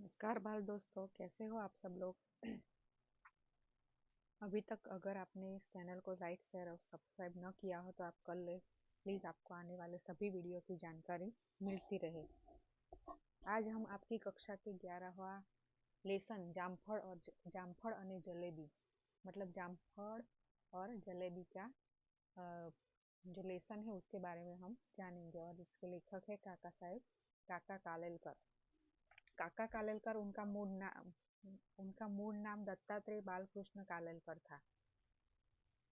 नमस्कार बाल दोस्तों, कैसे हो आप सब लोग। अभी तक अगर आपने इस चैनल को लाइक शेयर और सब्सक्राइब न किया हो तो आप कर ले प्लीज़। आपको आने वाले सभी वीडियो की जानकारी मिलती रहे। आज हम आपकी कक्षा के 11वां लेसन जामफળ અને जलेबी मतलब जामफળ और जलेबी का जो लेसन है उसके बारे में हम जानेंगे। और इसके लेखक है काका कालेलकर। काका कालेलकर उनका मूल नाम दत्तात्रेय बालकृष्ण कालेलकर था।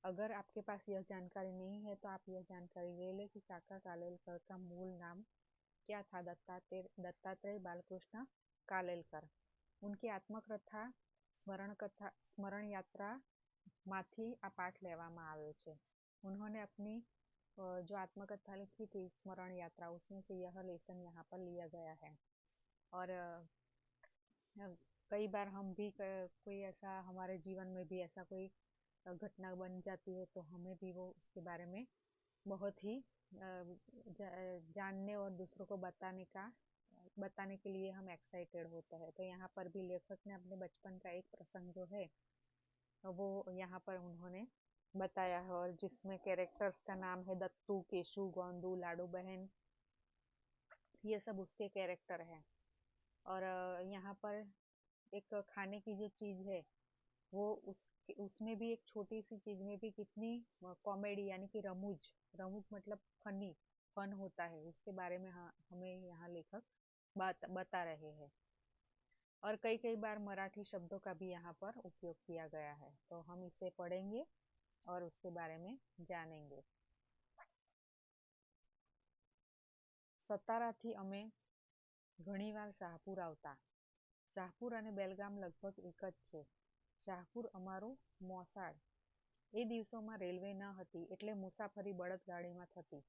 अगर आपके पास यह जानकारी नहीं है तो आप यह जानकारी ले लें कि काका कालेलकर का मूल नाम क्या था। दत्तात्रेय बालकृष्ण कालेलकर। उनकी आत्मकथा स्मरण यात्रा माथी आ पाठ लेवामां आव्यो छे। उन्होंने अपनी जो आत्मकथा लिखी थी स्मरण यात्रा, उसमें से यह लेसन यहाँ पर लिया गया है। और कई बार हम भी कोई ऐसा हमारे जीवन में भी ऐसा कोई घटना बन जाती है तो हमें भी वो उसके बारे में बहुत ही जानने और दूसरों को बताने के लिए हम एक्साइटेड होते हैं। तो यहाँ पर भी लेखक ने अपने बचपन का एक प्रसंग जो है वो यहाँ पर उन्होंने बताया है, और जिसमें कैरेक्टर्स का नाम है दत्तू, केशु, गोंदू, लाडू बहन, ये सब उसके कैरेक्टर हैं। और यहाँ पर एक खाने की जो चीज़ है वो उसमें भी एक छोटी सी चीज में भी कितनी कॉमेडी यानी कि रमूज रमूज मतलब फन होता है, उसके बारे में हमें यहाँ लेखक बता रहे हैं। और कई कई बार मराठी शब्दों का भी यहाँ पर उपयोग किया गया है, तो हम इसे पढ़ेंगे और उसके बारे में जानेंगे। સતારાથી અમે ઘણીવાર શાહપુર આવતા। શાહપુર અને બેલગામ લગભગ એક જ છે। શાહપુર અમારું મોસાળ। એ દિવસોમાં રેલવે ન હતી એટલે મુસાફરી બળદગાડીમાં થતી।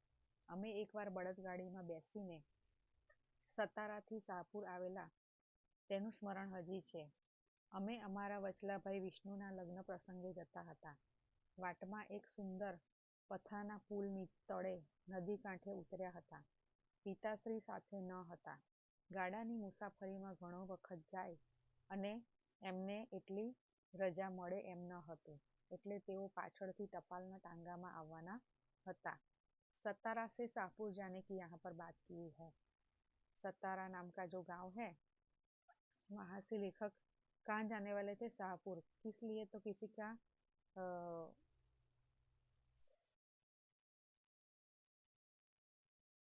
અમે એકવાર બળદગાડીમાં બેસીને સતારાથી શાહપુર આવેલા તેનું સ્મરણ હજી છે। અમે અમારા વચલાભાઈ વિષ્ણુના લગ્ન પ્રસંગે જતા હતા। વાટમાં એક સુંદર પથરાના પુલની તળે નદી કાંઠે ઉતર્યા હતા। પિતાશ્રી સાથે ન હતા। ગાડાની મુસાફરીમાં ઘણો વખત જાય અને એમને એટલી રજા મળે એમ ન હતું, એટલે તેઓ પાછળથી ટપાલના ટાંગામાં આવવાના હતા। सतारा से शाहपुर जाने की यहाँ पर बात की है। सतारा नाम का जो गांव है वहाँ से लेखक कहाँ जाने वाले थे? शाहपुर। किस लिए? तो किसी का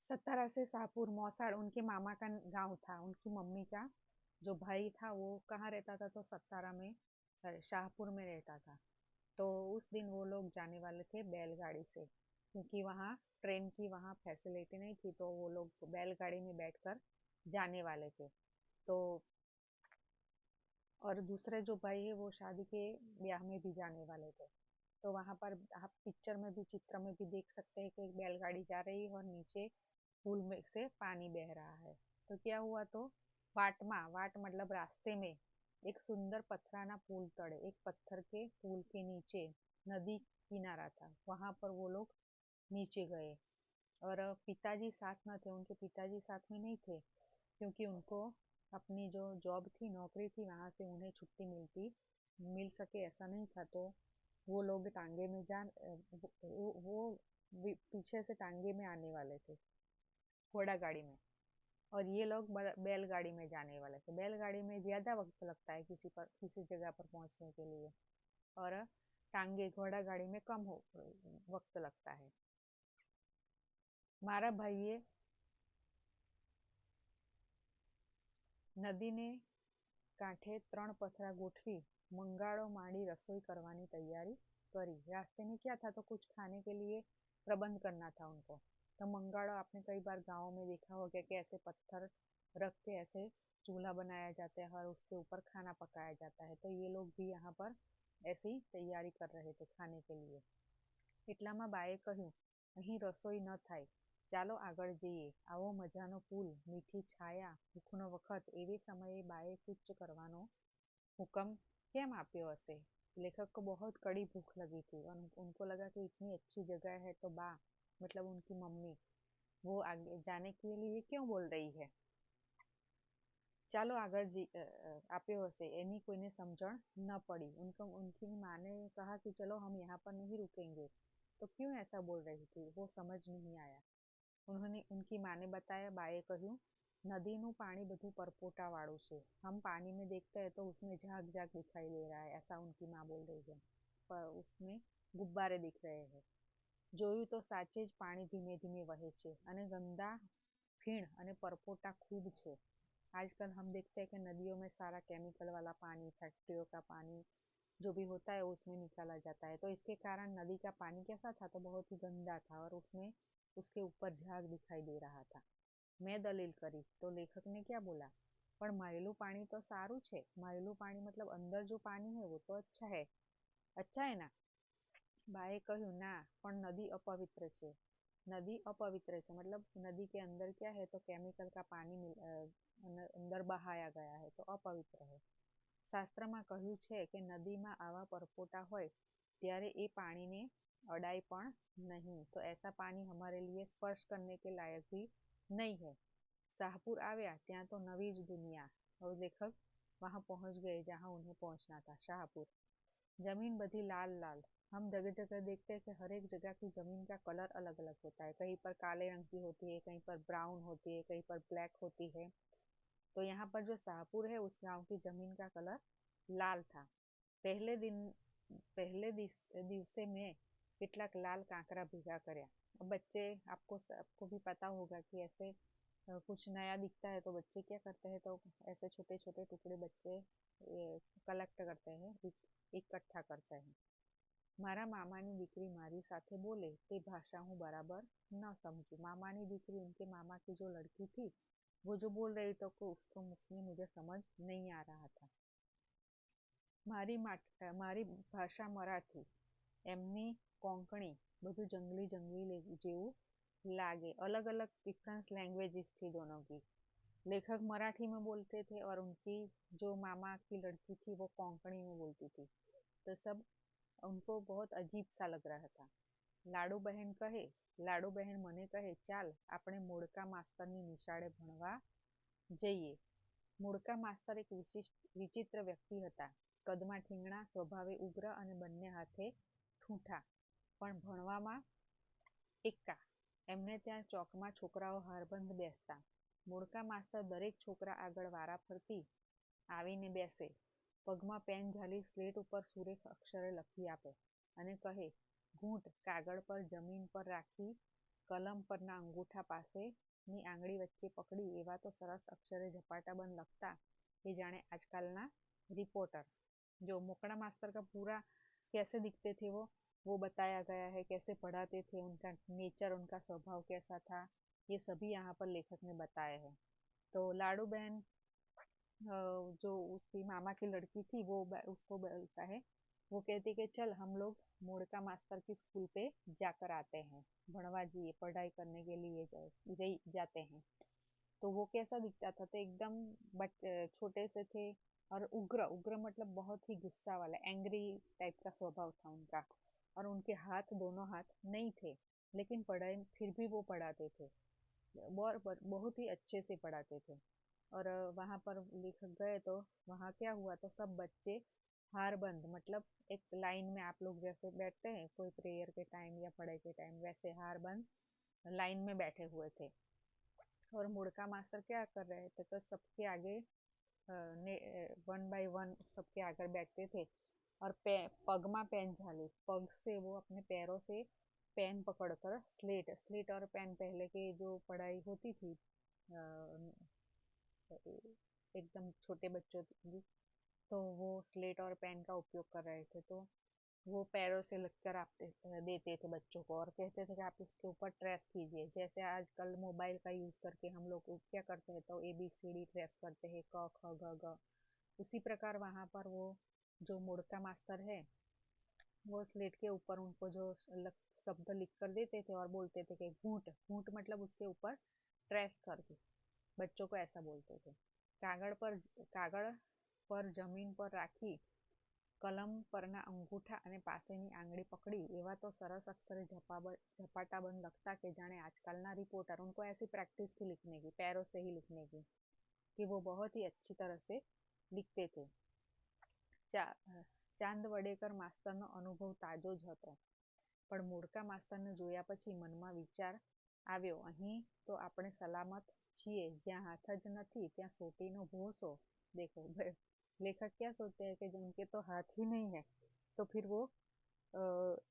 सतारा से शाहपुर मौसाड़ उनके मामा का गांव था। उनकी मम्मी का जो भाई था वो कहाँ रहता था? तो सतारा में, सॉरी शाहपुर में रहता था। तो उस दिन वो लोग जाने वाले थे बैलगाड़ी से, क्योंकि वहाँ ट्रेन की वहाँ फैसिलिटी नहीं थी, तो वो लोग बैलगाड़ी में बैठकर जाने वाले थे। तो और दूसरे जो भाई है वो शादी के ब्याह में भी जाने वाले थे। तो वहाँ पर आप पिक्चर में भी, चित्र में भी देख सकते हैं कि एक बैलगाड़ी जा रही है और नीचे पुल में से पानी बह रहा है। तो क्या हुआ, तो वाट मतलब रास्ते में एक सुंदर पथराना पुल तड़े, एक पत्थर के पुल के नीचे नदी किनारा था, वहां पर वो लोग नीचे गए। और पिताजी साथ न थे, उनके पिताजी साथ में नहीं थे, क्योंकि उनको अपनी जो जॉब थी, नौकरी थी, वहां से उन्हें छुट्टी मिल सके ऐसा नहीं था। तो वो लोग टांगे में वो पीछे से टांगे में आने वाले थे, घोड़ा गाड़ी में, और ये लोग बैलगाड़ी में जाने वाले थे। बैलगाड़ी में ज्यादा वक्त लगता है किसी जगह पर पहुंचने के लिए, और टांगे घोड़ा गाड़ी में कम वक्त लगता है। मारा भाईए નદીને કાંઠે 3 पथरा गोठवी मंगाड़ो माड़ी रसोई करवानी तैयारी करी। रास्ते में क्या था, तो कुछ खाने के लिए प्रबंध करना था उनको। तो मंगाड़ो आपने कई बार गाँव में देखा होगा कि ऐसे पत्थर रख के ऐसे चूल्हा बनाया जाता है और उसके ऊपर खाना पकाया जाता है। तो ये लोग भी यहाँ पर ऐसी तैयारी कर रहे थे खाने के लिए। એટલામાં બાએ કહ્યું, અહીં રસોઈ ન થાય, ચાલો આગળ જઈએ। આવો મજાનો પુલ, મીઠી છાયા, ભૂખનો વખત, એવે સમયે બાએ કૂચ કરવાનો हुक्म કેમ આપ્યો હશે? लेखक को बहुत कड़ी भूख लगी थी और उनको लगा कि इतनी अच्छी जगह है तो बा मतलब उनकी मम्मी वो आगे जाने के लिए क्यों बोल रही है। ચાલો આગળ આપ્યો હશે એની कोई समझण न पड़ी। उनकी माँ ने कहा कि चलो हम यहाँ पर नहीं रुकेंगे, तो क्यों ऐसा बोल रही थी, वो समझ नहीं आया। उन्होंने उनकी माँ ने बताया, बाए કહ્યું, नदीનું पानी બધું પરપોટાવાળું છે, हम पानी में देखते हैं तो उसमें झाग झाग दिखाई दे रहा है, ऐसा उनकी माँ बोल रही है, पर उसमें गुब्बारे दिख रहे हैं। જોયું તો સાચે જ પાણી ધીમે ધીમે વહે છે અને ગંદા ફીણ અને પરપોટા खूब છે। आजकल हम देखते हैं कि नदियों में सारा केमिकल वाला पानी, फैक्ट्रियों का पानी जो भी होता है उसमें निकाला जाता है, तो इसके कारण नदी का पानी कैसा था, तो बहुत ही गंदा था और उसमें उसके ऊपर झाग दिखाई दे रहा था। मैं दलील करी तो लेखक ने क्या बोला, पर मायलू पानी तो सारू छे, मायलू पानी मतलब अंदर जो पानी है वो तो अच्छा है ना। बाए કહ્યું, ના, પણ नदी अपवित्र છે। नदी अपवित्र છે मतलब नदी के अंदर क्या है, तो केमिकल का पानी अंदर बहाया गया है, तो अपवित्र है। શાસ્ત્રમાં કહ્યું છે કે નદીમાં આવા પરપોટા હોય ત્યારે એ પાણીને અડાય પણ नहीं, तो ऐसा पानी हमारे लिए स्पर्श करने के लायक भी नहीं है। शाहपुर आव्या ત્યાં तो नवी ज दुनिया, और लेखक वहां पहुंच गए जहां उन्हें पहुंचना था, शाहपुर। जमीन बधी लाल लाल, हम जगह जगह देखते हैं कि हर एक जगह की जमीन का कलर अलग अलग होता है, कहीं पर काले रंग की होती है, कहीं पर ब्राउन होती है, कहीं पर ब्लैक होती है। तो यहाँ पर जो शाहपुर है उस गांव की जमीन का कलर लाल था। पहले दिवसे में કેટલાક लाल कांकरा भीगा કર્યા। अब बच्चे, आपको भी पता होगा कि ऐसे कुछ नया दिखता है तो बच्चे क्या करते हैं, तो ऐसे छोटे छोटे टुकड़े बच्चे कलेक्ट करते हैं, इकट्ठा करते हैं। મારા મામાની દીકરી મારી સાથે बोले તે भाषा हूँ बराबर न समझू। मामानी दीकरी उनके मामा की जो लड़की थी वो जो बोल रही तो उसको मुझमें मुझे समझ नहीं आ रहा था। મારી ભાષા મરાઠી, એમની કોંકણી, બધું जंगली जंगली જેવું लागे। अलग अलग डिफरेंस लैंग्वेजेस थी दोनों की। लेखक मराठी में बोलते थे और उनकी जो मामा की लड़की थी वो कोंकणी में बोलती थी, तो सब उनको बहुत अजीब सा लग रहा था। लाडू बहन कहे, लाडू बहन મને કહે, ચાલ આપણે મોડકા માસ્તરની નિશાળે ભણવા જઈએ। મૂળકા માસ્તર એક વિચિત્ર વ્યક્તિ હતા, કદમાં ઠીંગણા, સ્વભાવે ઉગ્ર અને બંને હાથે ઠૂંઠા, પણ ભણવામાં એક્કા। એમને ત્યાં ચોકમાં છોકરાઓ હારબંધ બેસતા। મૂળકા માસ્તર દરેક છોકરા આગળ વારાફરતી આવીને બેસે, પગમાં પેન ઝાલી સ્લેટ ઉપર સુરેખ અક્ષરે લખી આપે અને કહે, ઘૂંટ કાગળ પર જમીન પર રાખી કલમ પરના અંગૂઠા પાસેની આંગળી વચ્ચે પકડી એવા તો સરસ અક્ષરે ઝપાટાબંધ લખતા कि जाने आजकलना रिपोर्टर। जो मोकड़ा मास्टर का पूरा कैसे दिखते थे वो बताया गया है, कैसे पढ़ाते थे, उनका नेचर, उनका स्वभाव कैसा था, ये सभी यहाँ पर लेखक ने बताया है। तो लाडू बहन जो उसकी मामा की लड़की थी वो उसको बोलता है, वो कहती कि चल हम लोग मोड़का मास्टर की स्कूल पे जाकर आते हैं, भणवा जी पढ़ाई करने के लिए जाते हैं। तो वो कैसा दिखता था, तो एकदम बट छोटे से थे और उग्र उग्र मतलब बहुत ही गुस्सा वाला, एंग्री टाइप का स्वभाव था उनका। और उनके हाथ, दोनों हाथ नहीं थे, लेकिन पढ़ाई फिर भी वो पढ़ाते थे, बहुत ही अच्छे से पढ़ाते थे। और वहाँ पर लेखक गए तो वहाँ क्या हुआ, तो सब बच्चे हार बंद मतलब एक लाइन में आप लोग जैसे बैठते हैं कोई प्रेयर के टाइम या पढ़ाई के टाइम, वैसे हार बंद लाइन में बैठे हुए थे। और मुड़का मास्टर क्या कर रहे थे, तो सबके आगे वन बाय वन सबके आगे बैठते थे और पगमा पेन झाली, पग से वो अपने पैरों से पेन पकड़कर स्लेट और पेन, पहले की जो पढ़ाई होती थी एकदम छोटे बच्चों की, तो वो स्लेट और पेन का उपयोग कर रहे थे, तो वो पैरों से लिखकर आप देते थे बच्चों को और कहते थे कि आप इसके ऊपर ट्रेस कीजिए। जैसे आजकल मोबाइल का यूज करके हम लोग क्या करते हैं, तो ABCD ट्रेस करते हैं, क ख ग घ, उसी प्रकार वहाँ पर वो जो मुड़का मास्टर है वो स्लेट के ऊपर उनको जो शब्द लिख कर देते थे और बोलते थे कि घूंट घूंट मतलब उसके ऊपर ट्रेस कर दो, बच्चों को ऐसा बोलते थे। कागड़ पर जमीन पर राखी कलम पરના અંગૂઠા અને પાસેની આંગળી पकड़ी एवा तो सरस अक्षरे झपाटाबंद लगता कि जाने आजकल ना रिपोर्टर, उनको ऐसी प्रैक्टिस थी लिखने की, पैरों से ही लिखने की, कि वो बहुत ही अच्छी तरह से लिखते थे। ચાંદ વડેકર માસ્તરનો અનુભવ તાજો જ હતો, પણ મૂળકા માસ્તરને જોયા પછી મનમાં વિચાર આવ્યો, અહીં તો આપણે સલામત છીએ, જ્યાં હાથ જ નથી ત્યાં સોટીનો ભોસો। देखो लेखक क्या सोचते हैं कि उनके तो हाथ ही नहीं है, तो फिर वो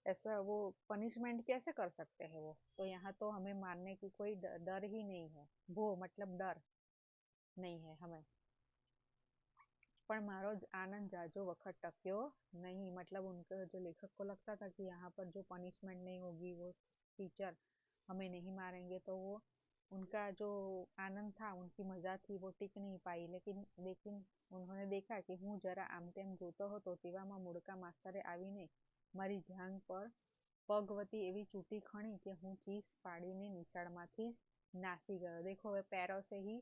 ऐसा वो पनिशमेंट कैसे कर सकते हैं वो, तो यहाँ तो हमें मारने की कोई डर ही नहीं है, वो मतलब डर नहीं है हमें। पर मारो आनंद जाजो वक्त टक्यो नहीं, मतलब उनके जो लेखक को लगता था कि यहाँ पर जो पनिशमेंट नहीं होगी, वो टीचर हमें नहीं मारेंगे, तो वो उनका जो आनंद था, उनकी मजा थी, वो टिक नहीं पाई। लेकिन लेकिन उन्होंने देखा कि હું જરા આમ તેમ જોતો હતો તેવામાં મૂળકા માસ્તરે આવીને મારી જાંઘ પર પગ વતી એવી ચૂંટી ખણી કે હું ચીસ પાડીને નિશાળમાંથી नासी गयो। देखो वे पैरों से ही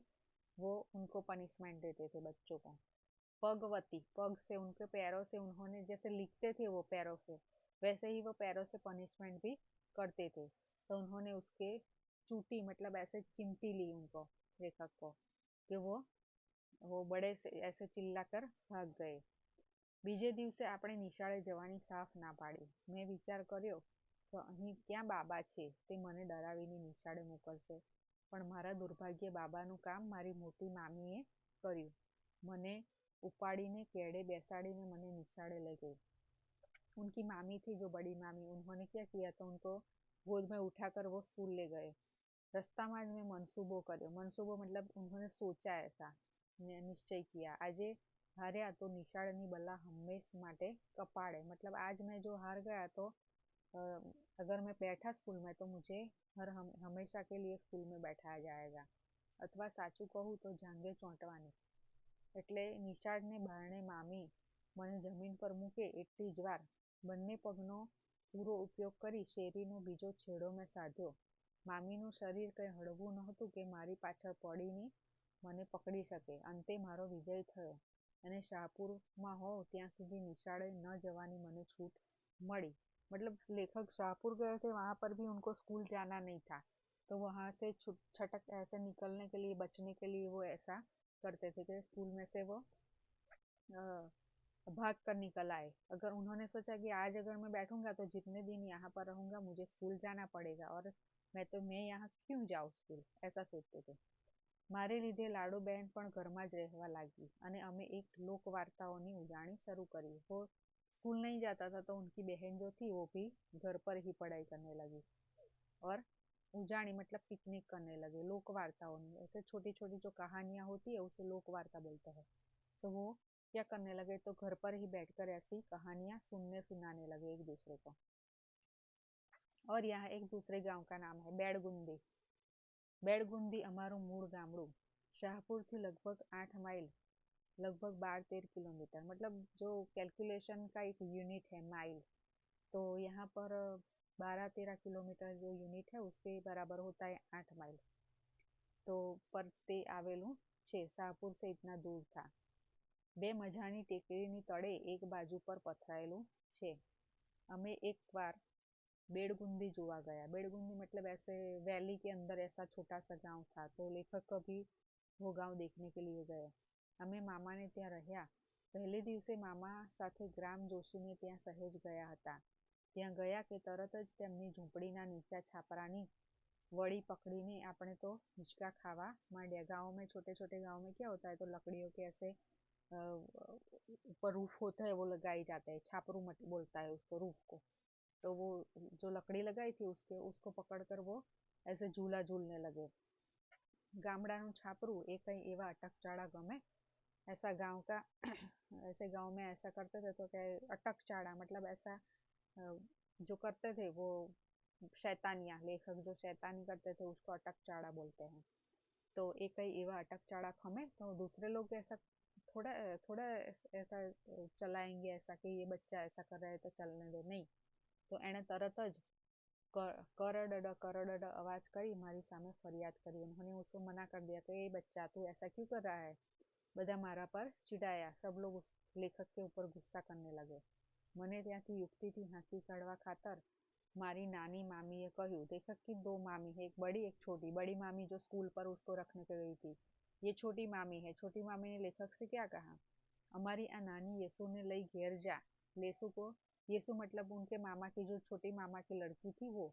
वो उनको पनिशमेंट देते थे बच्चों को। पगवती, पग से उनके पैरों से उन्होंने जैसे लिखते थे वो पैरों से, वैसे ही वो पैरों से पनिशमेंट भी करते थे। तो उन्होंने उसके चूटी मतलब ऐसे चिमटी ली उनको, लेखक को, कि वो बड़े से ऐसे चिल्लाकर भाग गए। બીજે દિવસે આપણે નિશાળે જવાની સાફ ના પાડી। મેં વિચાર કર્યો તો અહીં ક્યાં બાબા છે તે મને ડરાવીને નિશાળે મોકલશે, પણ મારા દુર્ભાગ્યે બાબાનું કામ મારી મોટી મામીએ કર્યું। મને उपाड़ीने केड़े बैसाड़ीने मने निशाड़े ले गई। उनकी मामी थी जो बड़ी मामी, उन्होंने क्या किया तो उनको गोद में उठाकर वो स्कूल ले गए। रास्ता में मैं मनसूबो कर्यो, मनसूबो मतलब उन्होंने सोचा ऐसा, निश्चय किया, आजे हार्या तो निशाळनी बला हमेश माटे कपाड़े, मतलब आज मैं जो हार गया तो अगर मैं बैठा स्कूल में तो मुझे हमेशा के लिए स्कूल में बैठाया जाएगा, अथवा साचू कहूँ तो जांगे चोंटवानी। એટલે નિશાળને બારણે મામી મને જમીન પર મૂકે એટલી જ વાર બંને પગનો પૂરો ઉપયોગ કરી શેરીનો બીજો છેડો મેં સાધ્યો। મામીનું શરીર કંઈ હળવું નહોતું કે મારી પાછળ પડીને મને પકડી શકે। અંતે મારો વિજય થયો અને શાહપુરમાં હોઉં ત્યાં સુધી નિશાળે ન જવાની મને છૂટ મળી। मतलब लेखक शाहपुर गए थे, वहां पर भी उनको स्कूल जाना नहीं था, तो वहां से छटक ऐसे निकलने के लिए, बचने के लिए वो ऐसा करते थे कि स्कूल में से वो भाग कर निकल आए। अगर उन्होंने सोचा कि आज अगर मैं बैठूंगा तो जितने दिन यहाँ पर रहूंगा मुझे स्कूल जाना पड़ेगा, और मैं यहाँ क्यों जाऊँ स्कूल, ऐसा सोचते थे। મારે લીધે લાડુબેન પણ ઘરમાં જ રહેવા લાગી અને અમે એક લોક વાર્તાઓની ઉજાણી શરૂ કરી। वो स्कूल नहीं जाता था तो उनकी बहन जो थी वो भी घर पर ही पढ़ाई करने लगी, और उजाणी मतलब पिकनिक करने लगे। लोक वार्ताओं ऐसे छोटी छोटी जो कहानियां होती है उसे लोक वार्ता बोलते हैं। तो वो क्या करने लगे तो घर पर ही बैठकर ऐसी कहानियां सुनाने लगे एक दूसरे को। और यहाँ एक दूसरे गांव का नाम है बेड़गुंदी। बेड़गुंदी अमारू मूળ ગામડું शाहपुर थी लगभग 8 माइल, लगभग 12-13 किलोमीटर, मतलब जो कैलकुलेशन का एक यूनिट है माइल, तो यहाँ पर 12-13 किलोमीटर जो यूनिट है उसके बराबर होता है 8 माइल। तो पर ते आवेलू छे, शाहपुर से इतना दूर था। बे मजानी टेकरीनी तड़े एक बाजू पर पथराયેલું छे। हमें एक बार बेड़गुंदी जोवा गया। बेड़गुंदी मतलब ऐसे वैली के अंदर ऐसा छोटा सा गांव था, तो लेखक कभी वो गांव देखने के लिए गए। અમે મામાને ત્યાં રહ્યા। પહેલે દિવસે મામા સાથે ગ્રામ જોશીને ત્યાં સહેજ ગયા હતા। ત્યાં ગયા કે તરત જ તેમની ઝૂંપડીના નીચા છાપરાની वड़ी पकड़ीने आपने तो हिचका खावा मांड्या। गाँव में, छोटे छोटे गाँव में क्या होता है, तो लकड़ियों के ऐसे ऊपर रूफ होता है वो लगाई जाता है, छापरू मत बोलता है उसको, रूफ को। तो वो जो लकड़ी लगाई थी उसको पकड़कर वो ऐसे झूला झूलने लगे। गामडाનું छापरू એ कई एवा अटकचाड़ा गमे, ऐसा गांव का ऐसे गांव में ऐसा करते थे तो क्या अटकचाड़ा मतलब ऐसा जो करते थे वो शैतानियाँ, लेखक जो शैतानी करते थे उसको अटकचाड़ा बोलते हैं। तो एक कई एवा अटकचाड़ा खमे तो दूसरे लोग ऐसा थोड़ा थोड़ा ऐसा चलाएंगे ऐसा कि ये बच्चा ऐसा कर रहा है तो चलने दो, नहीं। तो एने तरत ज करड़ आवाज करी मारी सामे फरियाद करी। उन्होंने उसको मना कर दिया कि ये बच्चा तू ऐसा क्यों कर रहा है। બધા મારા પર चिढ़ाया, सब लोग उस लेखक के ऊपर गुस्सा करने लगे। મને ત્યાંથી યુક્તિથી હાંકી કાઢવા ખાતર मारी नानी मामी ये कहूँ, लेखक की 2 मामी है, एक बड़ी एक छोटी। बड़ी मामी जो स्कूल पर उसको रखने के गई थी, ये छोटी मामी है। छोटी मामी ने लेखक से क्या कहा? हमारी आ नानी येसु ने लई घेर जा। लेसु को, येसु मतलब उनके मामा की, जो छोटी मामा की लड़की थी वो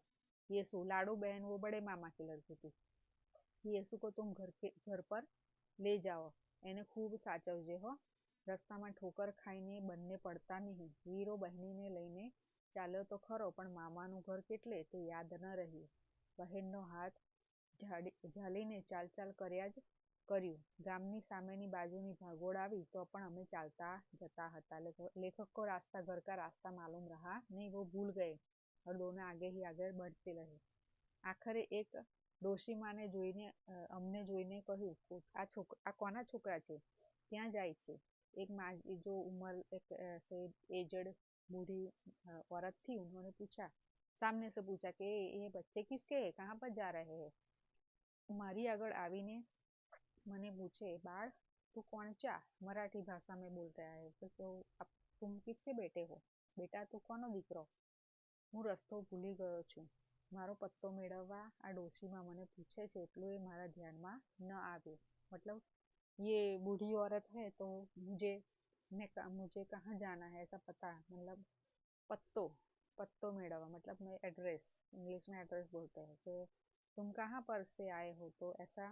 येसु, लाडू बहन वो बड़े मामा की लड़की थी। येसु को तुम घर पर ले जाओ, એને ખૂબ સાચવજે હો. રસ્તામાં ઠોકર ખાઈને બંને પડતા નહીં. વીરો બહેનીને લઈને ચાલ્યો તો ખરો, પણ મામાનું ઘર કેટલે તે યાદ ન રહ્યું. બહેનનો હાથ ઝાલીને ચાલ કર્યા જ કર્યું. ગામની સામેની બાજુની ભાગોળ આવી તો પણ અમે ચાલતા જતા હતા. लेखक को रास्ता घर का रास्ता मालूम रहा नहीं, वो भूल गए और दोनों आगे ही आगे बढ़ते रहे. આખરે એક ડોશીમાને જોઈને અમને જોઈને કહ્યું, આ કોના છોકરા છે? ક્યાં જાય છે? एक माँ जो उम्र एक से एजड बूढ़ी औरत थी, उन्होंने पूछा, सामने से पूछा कि ये बच्चे किसके हैं, कहाँ पर जा रहे हैं? મારી આગળ આવીને મને પૂછे, बाढ़ तू कौन चा? मराठी भाषा में बोल रहा है तो तुम किसके बेटे हो? बेटा તું કોનો દીકરો? હું રસ્તો ભૂલી ગયો છું. મારો પત્તો મેળવવા આ ડોશીમાં મને પૂછે છે એટલું એ મારા ધ્યાનમાં ન આવ્યું. मतलब ये बूढ़ी औरत है तो मुझे कहाँ जाना है ऐसा पता, मतलब पत्तो, पत्तो मेड़वा मतलब मैं एड्रेस, इंग्लिश में एड्रेस बोलते हैं कि तुम कहाँ पर से आए हो, तो ऐसा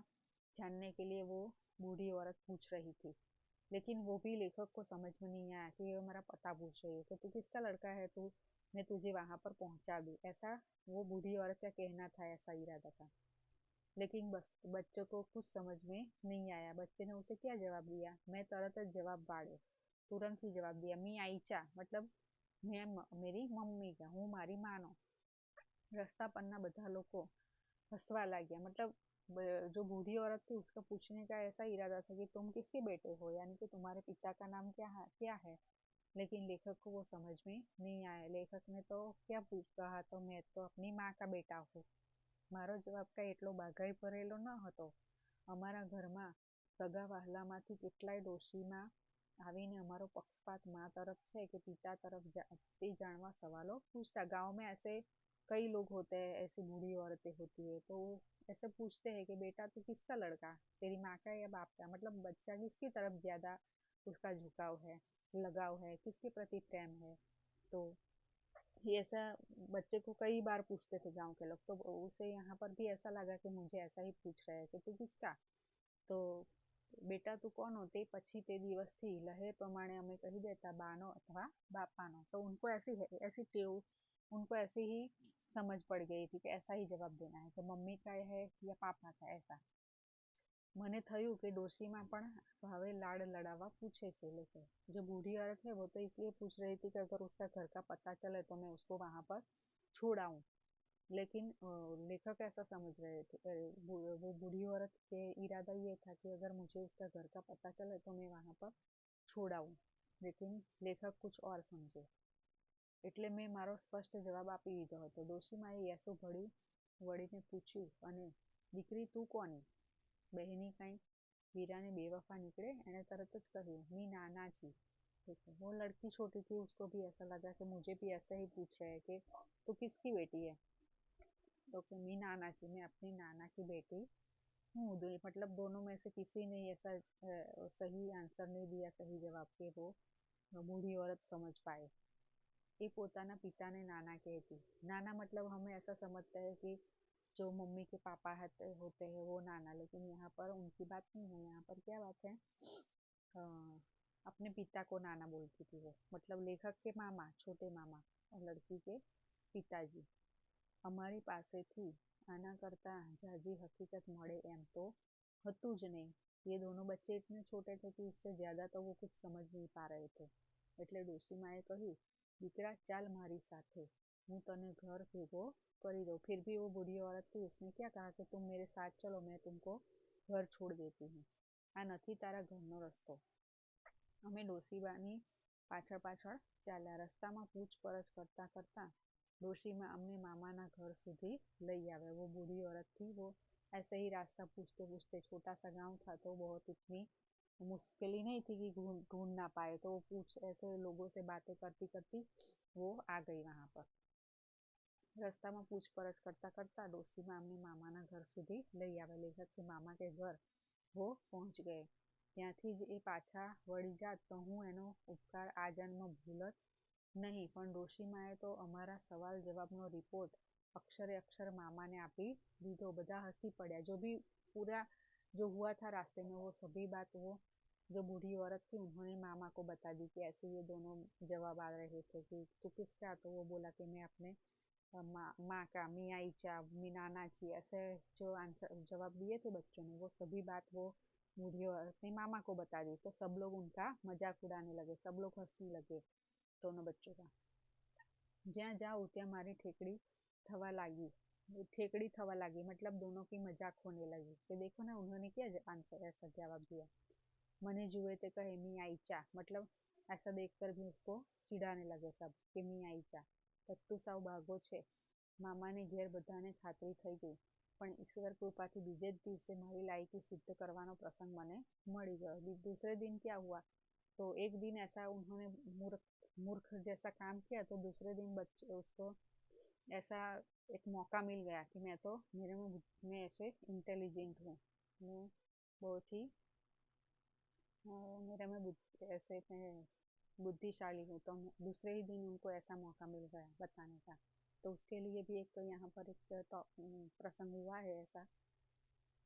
जानने के लिए वो बूढ़ी औरत पूछ रही थी. लेकिन वो भी लेखक को समझ में नहीं आया कि ये मेरा पता पूछ रही है, तो तू किसका लड़का है, तू मैं तुझे वहां पर पहुंचा दूं, ऐसा वो बूढ़ी औरत का कहना था, ऐसा इरादा था. लेकिन बस बच्चों को कुछ समझ में नहीं आया. बच्चे ने उसे क्या जवाब दिया? मैं तरत जवाब बाड़े, तुरंत ही जवाब दिया, मी आईचा मतलब मैं मेरी मम्मी का, हूँ मारी मानो. रस्ता पन्ना बधा लोग हंसवा लग गया. मतलब जो बूढ़ी औरत थी उसका पूछने का ऐसा इरादा था कि तुम किसके बेटे हो, यानी कि तुम्हारे पिता का नाम क्या है. लेकिन लेखक को वो समझ में नहीं आया. लेखक ने तो क्या पूछ कहा, तो मैं तो अपनी माँ का बेटा हूँ. મારો જવાબ કાંઈ એટલો બાઘાઈ ભરેલો ન હતો. અમારા ઘરમાં સગા વહાલામાંથી કેટલાય ડોશીમાં આવીને અમારો પક્ષપાત माँ तरफ છે कि पिता तरफ તે જાણવા સવાલો પૂછતા. गाँव में ऐसे कई लोग होते हैं, ऐसी बूढ़ी औरतें होती है तो ऐसे पूछते हैं कि बेटा तू किसका लड़का, तेरी माँ का या बाप का, मतलब बच्चा किसकी तरफ ज्यादा उसका झुकाव है, लगाव है, किसके प्रति प्रेम है. तो ये ऐसा बच्चे को कई बार पूछते थे गांव के लोग, तो उसे यहाँ पर भी ऐसा लगा कि मुझे ऐसा ही पूछ रहे हैं कि तू किसका. तो बेटा તું કોણ हो, તે પછી તે દિવસથી લહેર પ્રમાણે અમે કહી દેતા બાનો અથવા બાપાનો. तो उनको ऐसी टेव, उनको ऐसी ही समझ पड़ गई थी कि ऐसा ही जवाब देना है कि मम्मी का है या पापा का, ऐसा. મને થયું कि ડોશીમાં પણ હવે लाड़ लड़ावा पूछे थे. लेकिन जो बूढ़ी औरत है वो तो इसलिए पूछ रही थी कि अगर उसका घर का पता चले तो मैं उसको वहां पर छोड़ आऊं. लेकिन लेखक ऐसा समझ रहे थे, वो बूढ़ी औरत के इरादा ये था कि अगर मुझे उसका घर का पता चले तो मैं वहां पर छोड़ आऊं. लेकिन लेखक कुछ और समझे એટલે મેં મારો સ્પષ્ટ જવાબ આપી દીધો હતો. ડોશીમાએ યેસુ વળીને પૂછ્યું, અને દીકરી તું કોની? बहनी कहीं वीरा ने बेवफा निकले, एने तरत ज कहूँ, मी नाना छी. ठीक है, वो लड़की छोटी थी, उसको भी ऐसा लगा कि मुझे भी ऐसा ही पूछ रहे हैं कि तू किसकी बेटी है. तो कि मी नाना छी, मैं अपनी नाना की बेटी हूँ. मतलब दोनों में से किसी ने ऐसा सही आंसर नहीं दिया, सही जवाब के वो बूढ़ी औरत समझ पाए. ये पोताना पिता ने नाना कहती. नाना मतलब हमें ऐसा समझते हैं कि जो मम्मी के पापा होते हैं वो नाना, लेकिन यहाँ पर उनकी बात नहीं है. यहाँ पर क्या बात है, अ, अपने पिता को नाना बोलती थी वो, मतलब लेखक के मामा, छोटे मामा और लड़की के पिताजी. અમારી પાસેથી આના करता जाजी हकीकत મળે એમ તો હતું જ नहीं. ये दोनों बच्चे इतने छोटे थे कि इससे ज्यादा तो वो कुछ समझ नहीं पा रहे थे. એટલે ડોશીમાએ કહ્યું, દીકરા ચાલ મારી સાથે, હું તને घर ભેગો કરી દઉં. फिर भी वो बूढ़ी औरत थी, उसने क्या कहा कि तुम मेरे साथ चलो, मैं तुमको घर छोड़ देती हूँ. આ નથી તારા ઘરનો રસ્તો. અમે ડોશીબાની પાછળ પાછળ ચાલ્યા. રસ્તામાં પૂછપરછ કરતા કરતા डोशीमा अम्मे मामा ना घर सुधी लई आवे. वो बूढ़ी औरत थी, वो ऐसे ही रास्ता पूछते पूछते, छोटा सा गांव था तो बहुत इतनी मुश्किल नहीं थी कि ढूंढ ना पाए, तो वो पूछ ऐसे लोगों से बातें करती करती वो आ गई वहां पर. રસ્તામાં પૂછપરછ કરતા કરતા ડોશીમાં અમને મામાના ઘર સુધી લઈ આવે. લેખક કે मामा के घर वो पहुँच गए। ત્યાંથી જ એ પાછા વળી જાત તો હું એનો ઉપકાર આ જન્મ ભૂલત નહીં, પણ ડોશીમાએ તો અમારા સવાલ જવાબનો રિપોર્ટ अक्षरे अक्षर मामा ने आपी दीदो। બધા हंसी पड़ा। जो भी पूरा जो हुआ था रास्ते में वो सभी बात वो जो बूढ़ी औरत थी उन्होंने मामा को बता दी कि ऐसे ये दोनों जवाब आ रहे थे कि तू किसका, तो वो बोला कि मैं अपने माँ का, मियाँ ईचा, नाना की, ऐसे जो आंसर जवाब दिए थे बच्चों ने वो सभी बात वो बूढ़ी औरत ने मामा को बता दी। तो सब लोग उनका मजाक उड़ाने लगे, सब लोग हंसने लगे दोनों बच्चों का। જ્યાં જાઉં ત્યાં મારી ठेकड़ी थवा लगी मतलब दोनों की मजाक होने लगी कि देखो ना उन्होंने क्या आंसर ऐसा जवाब दिया। मने जुए ते कहे मी आईचा, मतलब ऐसा देखकर भी उसको चिढ़ाने लगे सब कि मी आईचा, तत्तू साव भागो छे। मामा ने घेर बधाने खातरी थई गई, पण ईश्वर कृपाथी बीजे ज दिवसे मारी लायकी सिद्ध करवानो प्रसंग मने मળી गयो। दूसरे दिन क्या हुआ, तो एक दिन ऐसा उन्होंने मूर्ख जैसा काम किया, तो दूसरे दिन बच्चे उसको ऐसा एक मौका मिल गया कि मैं ऐसे इंटेलिजेंट हूँ, मैं बहुत ही मेरे में ऐसे मैं बुद्धिशाली हूँ। तो दूसरे ही दिन उनको ऐसा मौका मिल गया बताने का। तो उसके लिए भी एक यहाँ पर एक प्रसंग हुआ है। ऐसा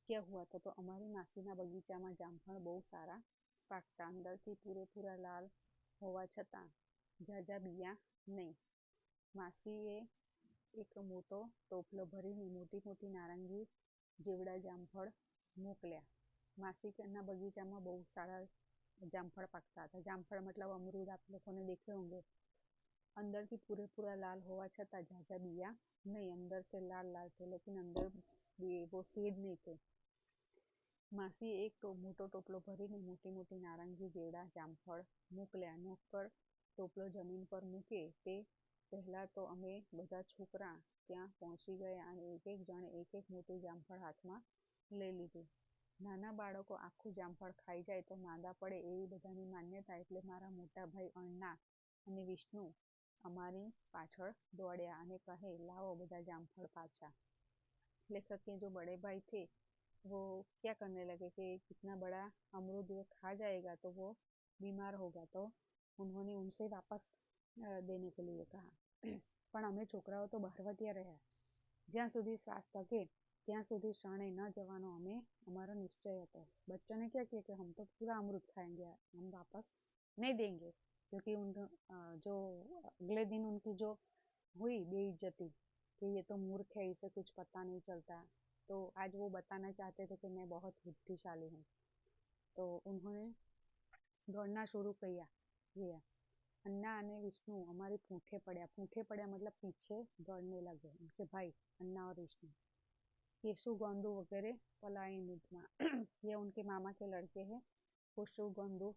क्या हुआ था, तो अमारी मासीना बगीचामां जामफळ बहु सारा पाकता, अंदरथी पूरेपूरा लाल होवा छतां ઝાઝા बिया नहीं। मासीए एक मोटो टोपलो भरीने मोटी मोटी नारंगी जेवड़ा जामफळ मोकल्या। मासीना बगीचामां बहु सारा जामफळ पाकता था। जामफळ मतलब अमरूद, आप लोगों ने देखे होंगे। अंदर की पूरेपूरा लाल होवा छतां ઝાઝા बिया नहीं, अंदर से लाल लाल थे लेकिन अंदर वो सीड नहीं थे। मासी एक तो मोटो टोपलो भरीने मोटी मोटी नारंगी जेवड़ा जामफळ मोकल्या। नौकर टोपलो जमीन पर मूके ते पहला तो अमे बधा छोकरा ત્યાં પહોંચી ગયા અને એક એક જણે એક એક મોટું જામફળ હાથમાં લઈ લીધું। નાના બાળકો આખું જામફળ ખાઈ જાય તો માંદા પડે એવી બધાની માન્યતા, એટલે મારા મોટા ભાઈ અણ્ણા અને વિષ્ણુ અમારી પાછળ દોડ્યા અને કહે લાવો બધા જામફળ પાછા। लेखक के जो बड़े भाई थे वो क्या करने लगे कि कितना बड़ा अमरूद वो खा जाएगा तो वो बीमार होगा, तो उन्होंने उनसे वापस देने के लिए कहा। પણ અમે છોકરાઓ તો બહારવટિયા રહ્યા, જ્યાં સુધી શ્વાસ તકે ત્યાં સુધી શરણે ન જવાનો અમારો નિશ્ચય હતો। बच्चों ने क्या किया कि हम तो पूरा अमरूद खाएंगे, हम वापस नहीं देंगे, क्योंकि जो अगले दिन उनकी जो हुई बेइज्जती कि ये तो मूर्ख है, इसे कुछ पता नहीं चलता, तो आज वो बताना चाहते थे कि मैं बहुत बुद्धिशाली हूँ। तो उन्होंने दौड़ना शुरू किया। अन्ना અને विष्णु हमारे पूठे पड़े मतलब पीछे दौड़ने लगे, उनके भाई अन्ना और विष्णु। केशु गोंदू वगैरह पलायन युद्ध में ये उनके मामा के लड़के हैं, केशु गोंदू,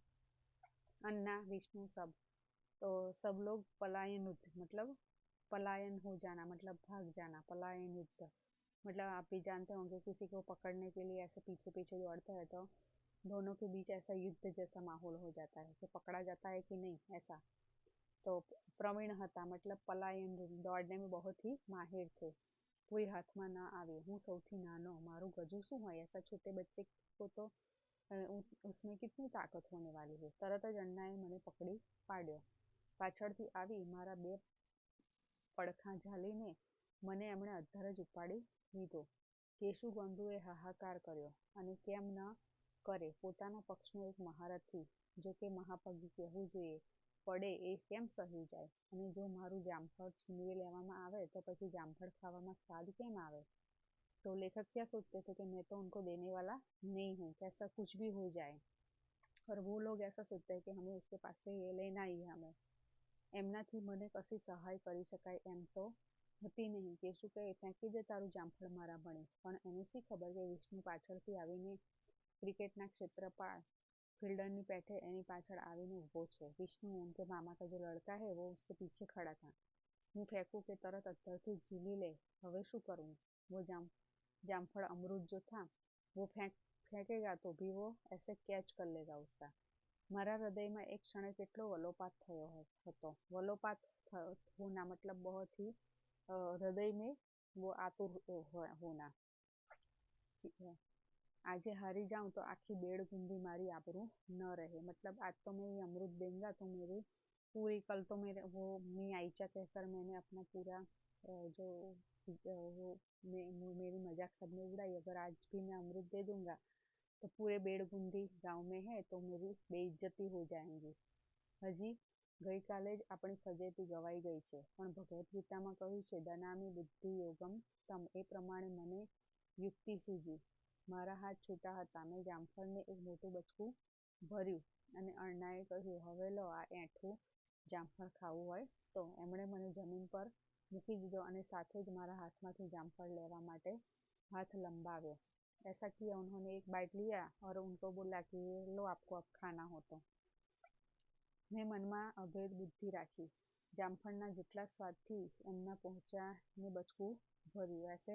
अन्ना, विष्णु सब। तो सब लोग पलायन युद्ध मतलब पलायन हो जाना, मतलब भाग जाना। पलायन युद्ध मतलब आप भी जानते होंगे, किसी को पकड़ने के लिए ऐसे पीछे पीछे दौड़ता है तो दोनों के बीच ऐसा युद्ध जैसा माहौल हो जाता है कि पकड़ा जाता है कि नहीं, ऐसा। तो प्रवीण हता मतलब पलायन दौड़ने में बहुत ही माहिर थे। कोई हाथ में ना आवे, हूँ सौथी नानो, मारू गजू शू है, ऐसा छोटे बच्चे को तो उसमें कितनी ताकत होने वाली है। तरत ज अन्नाए मने पकड़ी पाड्यो, पाछळथी आवी मारा बे પડખા ઝાલીને મને એમણે અધ્ધર જ ઉપાડી લીધો। કેશુ ગોંધુએ હાહાકાર કર્યો અને કેમ ન કરે, પોતાના પક્ષનો એક મહારથી, જો કે મહાપગી કહેવું જોઈએ, પડે એ કેમ સહી જાય, અને જો મારું જામફળ છીનવી લેવામાં આવે તો પછી જામફળ ખાવામાં સ્વાદ કેમ આવે। तो लेखक क्या सोचते थे कि मैं तो उनको देने वाला नहीं हूँ, कैसा कुछ भी हो जाए, और वो लोग ऐसा सोचते हैं कि हमें उसके पास से ये लेना ही है, हमें એમનાથી મને કશી સહાય કરી શકાય એમ તો હતી નહીં। કેશુ કહે ફેંકી દે તારું જામફળ મારા ભણે, પણ એને શી ખબર કે વિષ્ણુ પાછળથી આવીને ક્રિકેટના ક્ષેત્રપાળ ફિલ્ડરની પેઠે એની પાછળ આવીને ઊભો છે। विष्णु उनके मामा का जो लड़का है वो उसके पीछे खड़ा था। હું ફેંકું કે તરત અત્તરથી ઝીલી લે, હવે શું કરવું। वो जामफल अमरूद जो था वो फेंकेगा तो भी वो ऐसे कैच कर लेगा उसका। मारा हृदय में एक क्षण કેટલો વલોપાત થયો હતો। વલોપાત होना मतलब बहुत ही हृदय में वो आतुर होना। आजे हारी जाऊँ तो आखी बेड़ गुंदी मारी आबरू न रहे। मतलब आज तो मैं ये अमृत देंगा तो मेरी पूरी, कल तो मेरे वो मी आयचा कहकर मैंने अपना पूरा जो वो मेरी मजाक सबने उड़ाई। अगर आज भी मैं अमृत दे दूंगा तो पूरे बेड़ गुंदी गाँव में है तो मेरी बेइज्जती हो जाएंगी। हजी गई काले ज अपनी फजेती गवाई गई है, पण भगवत गीताમાં કહ્યું છે દનામી બુદ્ધિ યોગમ તમ, એ પ્રમાણે મને યુક્તિ સૂજી। મારા હાથ છૂટા હતા, મેં જામફળને એક મોટું બચકું ભર્યું અને અણ્ણાએ કહ્યું, હવે લો આ એઠું જામફળ ખાવું હોય તો। એમણે મને જમીન પર મૂકી દીધો અને સાથે જ મારા હાથમાંથી જામફળ લેવા માટે हाथ लंबाव्यो। ऐसा किया, उन्होंने एक बाइट लिया और उनको बोला कि लो आपको अब खाना हो तो। मैं મનમાં અભેદ બુદ્ધિ રાખી, जामफळના जितना स्वाद थी एमना पहुंचाने बचकू भर्યું। ऐसे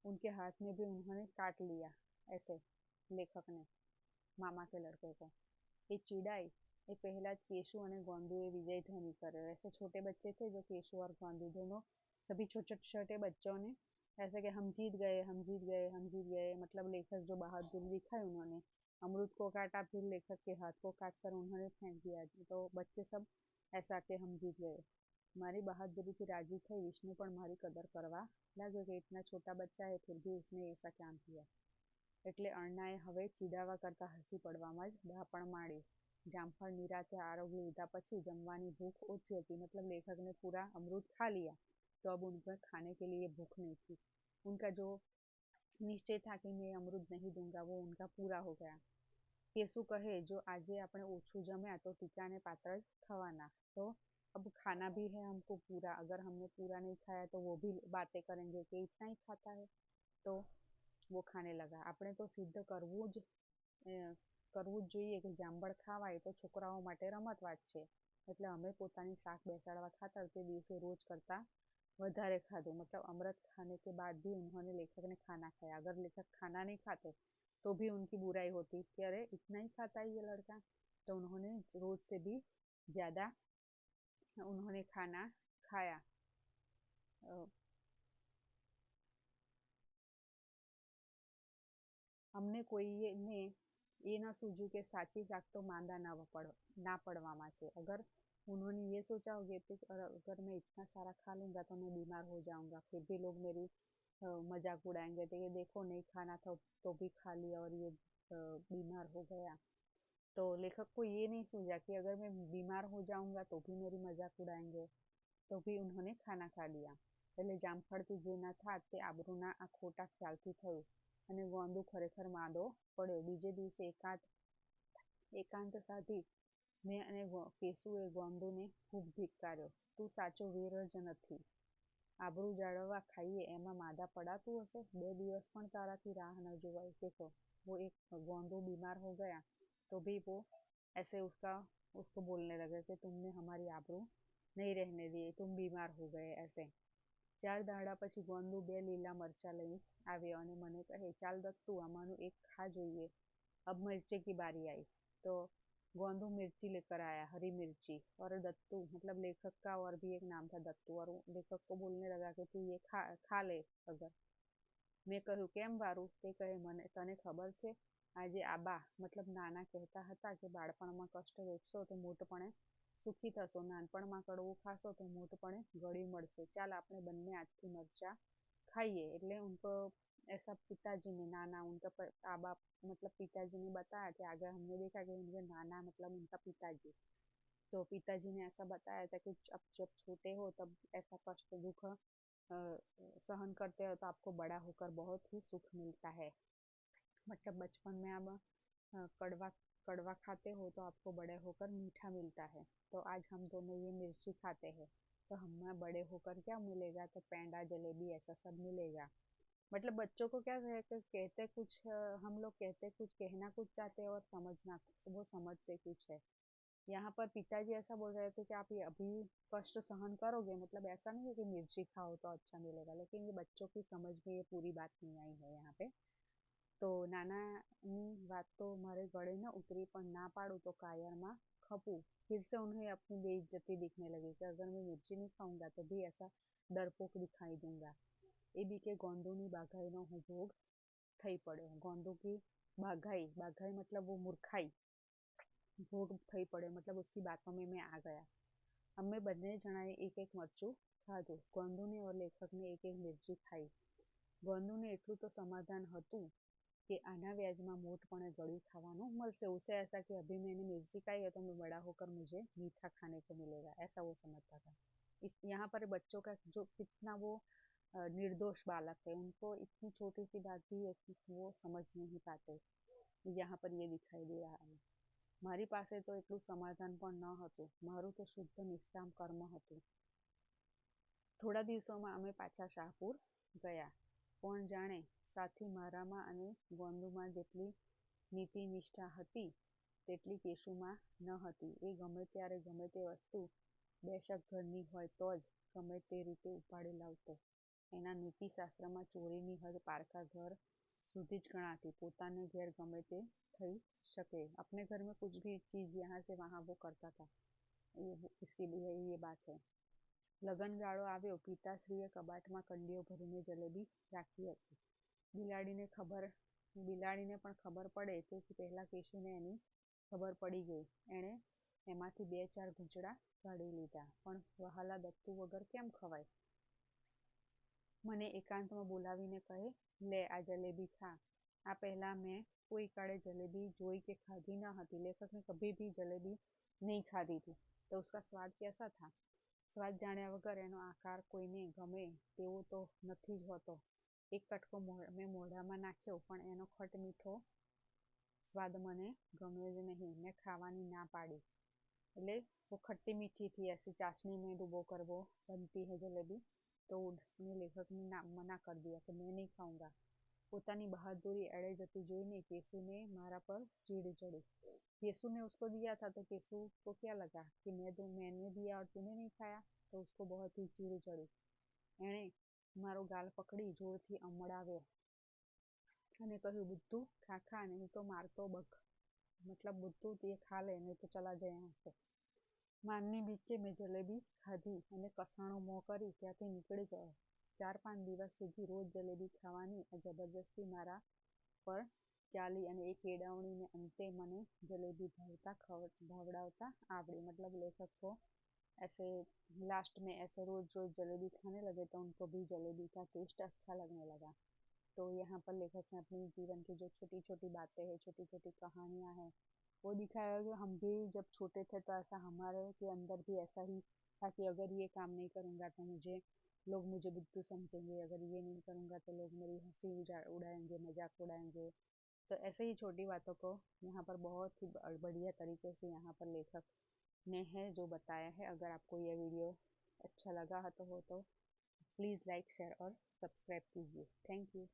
उनके हाथ में भी उन्होंने काट लिया। ऐसे लेखक ने मामा के लड़के को ये चिड़ाई ये पहला केशु और गोंदू ये विजय ध्वनि करे। ऐसे छोटे बच्चे थे जो केशु और गोंदू दोनों, सभी छोटे छोटे बच्चों ने ऐसे कि हम जीत गए, हम जीत गए, हम जीत गए। मतलब लेखक जो बहादुरी दिखाई उन्होंने, अमृत को काटा, फिर लेखक के हाथ को काट कर उन्होंने फेंक दिया। तो बच्चे सब ऐसा के हम जीत गए। मारी बहादुरी થી राजी थई विष्णु पण मारी कदर करवा लाग्यो कि इतना छोटा बच्चा है फिर भी उसने ऐसा काम किया। એટલે અણ્ણાએ હવે ચીડાવા કરતા હસી પડવામાં જ ડહાપણ માંડી। जामफल निराते आरोग्य લીધા પછી जमवानी भूख ओછી હતી। मतलब लेखक ने पूरा अमृत खा लिया तो अब उनको खाने के लिए भूख नहीं थी। उनका जो निश्चय था कि मैं अमृत नहीं दूंगा वो उनका पूरा हो गया। केशु कहे जो आजे આપણે ઓછું જમ્યા तो टीका ने पात्र थवाना, तो अब खाना भी है हमको पूरा। अगर हमने पूरा नहीं खाया तो वो भी बातें करेंगे कि इतना ही खाता है। तो वो खाने लगा। આપણે તો સિદ્ધ કરવું જ જોઈએ કે જાંબળ ખાવાય તો છોકરાઓ માટે રમત વાત છે। એટલે અમે પોતાની શાક બેસાડવા ખાતર તે દિવસે રોજ કરતા વધારે खाधું। मतलब अमृत खाने के बाद भी उन्होंने लेखक ने खाना खाया। अगर लेखक खाना नहीं खाते तो भी उनकी बुराई होती कि अरे इतना ही खाता है ये लड़का। तो उन्होंने रोज से भी ज्यादा उन्होंने खाना खाया। અમને કોઈને ये ना सूझू कि साची शाक तो मांदा ना पड़वामा छे। अगर उन्होंने ये सोचा होगा कि अगर मैं इतना सारा खा लूंगा तो मैं बीमार हो जाऊंगा, फिर भी लोग मेरी मजाक उड़ाएंगे तो ये देखो नहीं खाना था तो भी खा लिया और ये बीमार हो गया। तो लेखक को ये नहीं सूझा कि अगर मैं बीमार हो जाऊंगा तो भी मेरी मजाक उड़ाएंगे, तो भी उन्होंने खाना खा लिया। એટલે જામફળથી જે ના થાત તે આબરૂના આ ખોટા ખ્યાલથી થયું અને ગોંદુ ખરેખર માંદો પડ્યો। બીજે દિવસે એકાંત સાધી મેં અને કેશુએ ગોંદુને ખૂબ ધિક્કાર્યો। તું સાચો વીર જ નથી, આબરૂ જાળવવા ખાઈએ એમાં मादा पड़ातू हसे, 2 દિવસ પણ તારાથી રાહ न જોવાય। देखो वो एक गोंदू बीमार हो गया तो भी वो ऐसे उसको बोलने लगे कि तुमने हमारी आबरू नहीं रहने दी, तुम बीमार हो गए। ऐसे 4 દાડા પછી ગોંદુ 2 લીલા મરચા લઈ આવ્યો અને મને કહે, ચાલ દત્તુ આમાંનું એક ખા જોઈએ। अब मिर्ची की बारी आई। तो गोंदू मिर्ची लेकर आया, हरी मिर्ची। और दत्तू, मतलब लेखक का और भी एक नाम था दत्तू, और लेखक को बोलने लगा कि तू ये खा ले। अगर મેં કહ્યું કેમ વારું? તે કહે, મને તને ખબર છે આજે આબા मतलब નાના કહેતા હતા કે બાળપણમાં કષ્ટ વેઠશો તો મોટપણે સુખી થશો, નાનપણમાં કડવું ખાશો તો મોટપણે ગળ્યું મળશે। ચાલ આપણે બંને આજથી મરચા खाइए। એટલે उनको ऐसा पिताजी ने नाना उनका आबा मतलब पिताजी ने बताया कि आगे हमने देखा कि उनके नाना मतलब उनका पिताजी, तो पिताजी ने ऐसा बताया था कि अब जब छोटे हो तब ऐसा कष्ट दुख सहन करते हो तो आपको बड़ा होकर बहुत ही सुख मिलता है। मतलब बचपन में आप कड़वा कड़वा खाते हो तो आपको बड़े होकर मीठा मिलता है। तो आज हम दोनों ये मिर्ची खाते हैं तो हमें बड़े होकर क्या मिलेगा? तो पेंडा जलेबी ऐसा सब मिलेगा। मतलब बच्चों को क्या है कि कहते कुछ हम लोग कहते कुछ, कहना कुछ चाहते हैं और समझना वो समझते कुछ है। यहाँ पर पिताजी ऐसा बोल रहे थे कि आप ये अभी कष्ट सहन करोगे, मतलब ऐसा नहीं है कि मिर्ची खाओ तो अच्छा मिलेगा, लेकिन ये बच्चों की समझ में ये पूरी बात नहीं आई है यहाँ पे। तो નાનાની વાત તો મારે ગળે न उतरी, પણ ना पाड़ू तो कायरमा खपू। फिर से उन्हें अपनी बेइज्जती दिखने लगी कि अगर मैं मिर्ची नहीं खाऊंगा तो भी ऐसा डरपोक दिखाई दूंगा। એ બી કે ગોંદુની બાઘાઈનો હું ભોગ થઈ પડ્યો। ગોંદુ की बाघाई बाघाई मतलब वो मूर्खाई ભોગ થઈ પડ્યો, મતલબ उसकी बातों में मैं आ गया। અમે બંને જણાએ એક એક મરચું ખાધું। ગોંધુને और લેખકને એક એક મિર્ચી ખાઈ। ગોંધુને એટલું તો समाधान હતું कि आना व्याज में मोटपणे गળ્યું खावानू મળશે। उसे ऐसा कि अभी मैंने मिर्ची खाई है तो मैं बड़ा होकर मुझे मीठा खाने को मिलेगा, ऐसा वो समझता था। यहाँ पर बच्चों का जो कितना वो निर्दोष बालक है, उनको इतनी छोटी सी बात भी वो समझ नहीं पाते, यहाँ पर ये दिखाई दे रहा है। મારી પાસે તો એટલું સમાધાન પણ ન હતું, મારું તો શુદ્ધ નિષ્કામ કર્મ હતું। થોડા દિવસોમાં અમે પાછા શાહપુર ગયા। કોણ જાણે સાથી મારામાં અને ગોંધુમાં જેટલી નીતિ નિષ્ઠા હતી તેટલી કેશુમાં ન હતી। એ ગમે ત્યારે ગમે તે વસ્તુ બેશક ઘરની હોય તો જ ગમે તે રીતે ઉપાડી લાવતો। એના નીતિશાસ્ત્રમાં ચોરીની હદ પારકા ઘર સુધી જ ગણાતી। પોતાને ઘેર ગમે તે થઈ શકે, अपने घर में कुछ भी चीज़ यहाँ से वहाँ वो करता था। इसके लिए ये बात है। લગનગાળો આવ્યો, પિતાશ્રીએ કબાટમાં કંડીઓ ભરીને જલેબી રાખી હતી। બિલાડીને પણ ખબર પડે તે પહેલાં કેશુને એની ખબર પડી ગઈ। એણે એમાંથી 2-4 ઘૂંચડા કાઢી લીધા। પણ વહાલા દત્તુ વગર કેમ ખવાય? મને એકાંતમાં બોલાવીને કહે, લે આ જલેબી ખા। આ પહેલાં મેં કોઈ काड़े जलेबी जोई के खाधी न हती। लेखक ने कभी भी जलेबी नहीं खाधी थी, तो उसका स्वाद कैसा था? स्वाद जाण्या वगर एनो आकार कोईने गमे तेवो तो नथी ज होतो। एक कटको मैं मोढामां नाख्यो पण एनो खट मीठो स्वाद मने गम्यो ज नहीं। मैं खावानी ना पाड़ी। એટલે वो खट्टी मीठी थी, ऐसी चाशनी में डुबो कर वो बनती है जलेबी, तो उसने लेखक ने मना कर दिया कि मैं नहीं खाऊंगा। પોતાની બહાદુરી એળે જતી જોઈને केशुने मारा पर चीड़ चढ़ी। केशु ने उसको दिया था तो केशु को क्या लगा कि मैंने दिया और तूने नहीं खाया, तो उसको बहुत ही चीड़ चढ़ी। एणे मारो गाल पकड़ी जोरथी अमड़ाव्यो અને કહ્યું, बुद्धू खा खा नहीं तो मारतो बग। मतलब बुद्धू ये खा ले नहीं तो चला जाए यहाँ से। माननी बीके मैं जलेबी खाधी અને કસાણો મોં કરી ત્યાંથી નીકળી ગયો। 4-5 દિવસ સુધી રોજ જલેબી ખાવાની આ જબરદસ્તી મારા પર ચાલી અને એ કેળવણીને અંતે મને जलेबी भावड़ावता आवड़ी। मतलब लेखक को ऐसे लास्ट में ऐसे रोज रोज जलेबी खाने लगे तो उनको भी जलेबी का टेस्ट अच्छा लगने लगा। तो यहाँ पर लेखक ने अपनी जीवन की जो छोटी छोटी बातें हैं, छोटी छोटी कहानियाँ हैं, वो दिखाया कि हम भी जब छोटे थे तो ऐसा हमारे के अंदर भी ऐसा ही था कि अगर ये काम नहीं करूँगा तो लोग मुझे बुद्धू समझेंगे, अगर ये नहीं करूँगा तो लोग मेरी हंसी उड़ाएंगे, मजाक उड़ाएंगे। तो ऐसे ही छोटी बातों को यहाँ पर बहुत ही बढ़िया तरीके से यहाँ पर लेखक ने है जो बताया है। अगर आपको यह वीडियो अच्छा लगा हो तो प्लीज़ लाइक, शेयर और सब्सक्राइब कीजिए। Thank you.